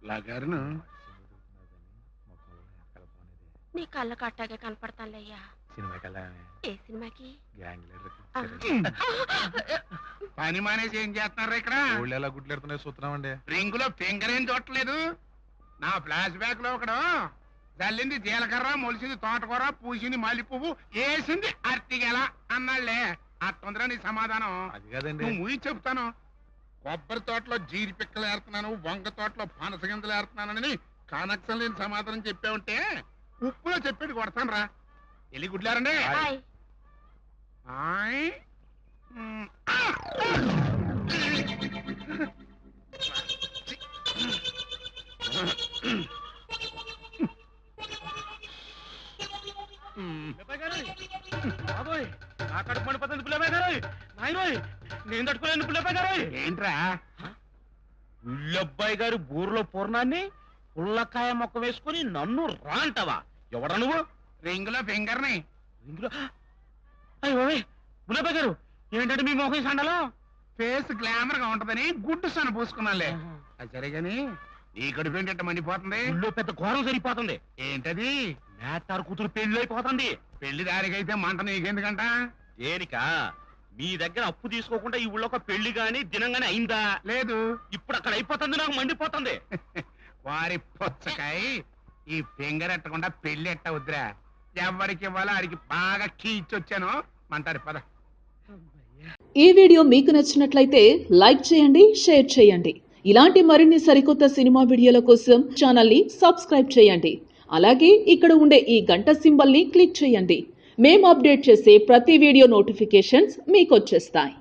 లాగారును నీ కళ్ళ కట్టాగే కనపడతానులేయ్యా. సినిమాకి ఏ సినిమాకి? పని మానేసి ఏం చేస్తున్నారు ఇక్కడ? ఊళ్ళో ఎలా గుడ్లెడుతున్నాయి చూస్తున్నామండి. రింగులో ఫింగర్ ఏం చూడట్లేదు. నా ఫ్లాష్ బ్యాక్ లో ఒకడు జల్లింది జీలకర్ర, మొలిసింది తోటకూర, పూసింది మల్లి పువ్వు, వేసింది అర్తిగెల అన్నాళ్లే. అట్టుందిరా నీ సమాధానం. అది కాదండి. నువ్వు ముయి చెప్తాను. కొబ్బరి తోటలో జీరి పిక్కలు ఏరుతున్నాను, వంగ తోటలో పనస గింజలు ఏరుతున్నానని కనెక్షన్ లేని సమాధానం చెప్పావుంటే ఉప్పులో చెప్పేది కొడతాను రా. ఎల్లి గుడ్లారండి. హాయ్. ఆయ్. ఆ! ఏంట్రా? ఉల్లబ్బాయి గారి బూర్లో పూర్ణాన్ని ఉల్లకాయ మొక్క వేసుకుని నన్ను రా అంటావా? ఎవడా నువ్వు? రింగులో ఫింగర్ ని. అయ్యో ఉల్లబ్బాయి గారు, ఏంటంటే మీ మొఖం సండలో? ఫేస్ గ్లామర్ గా ఉంటదని గుడ్డు సన పూసుకున్నాలే. అది సరే గాని నీ కడుపు ఏంటంటే మండిపోతుంది. ఉల్లో పెద్ద ఘోరం సరిపోతుంది. ఏంటది? మేటారు కూతురు పెళ్లి అయిపోతుంది. పెళ్లి దారికైతే మంట నీకెందుకంట? దేనికా? మీ దగ్గర అప్పు తీసుకోకుండా ఈ ఊళ్ళో ఒక పెళ్లి గాని దినం గాని అయిందా? లేదు. ఇప్పుడు అక్కడ అయిపోతుంది, నాకు మండిపోతుంది. వారి పుచ్చకాయ ఈ ఫింగర్ ఎట్టకుండా పెళ్లి ఎట్ట వద్దురా. ఎవరికి ఇవ్వాలో ఆడికి బాగా కీచొచ్చాను. మంటారు పద. ఈ వీడియో మీకు నచ్చినట్లయితే లైక్ చేయండి, షేర్ చేయండి. ఇలాంటి మరిన్ని సరికొత్త సినిమా వీడియోల కోసం ఛానల్ని సబ్స్క్రైబ్ చేయండి. అలాగే ఇక్కడ ఉండే ఈ గంట సింబల్ని క్లిక్ చేయండి. మేము అప్డేట్ చేసే ప్రతి వీడియో నోటిఫికేషన్స్ మీకు వచ్చేస్తాయి.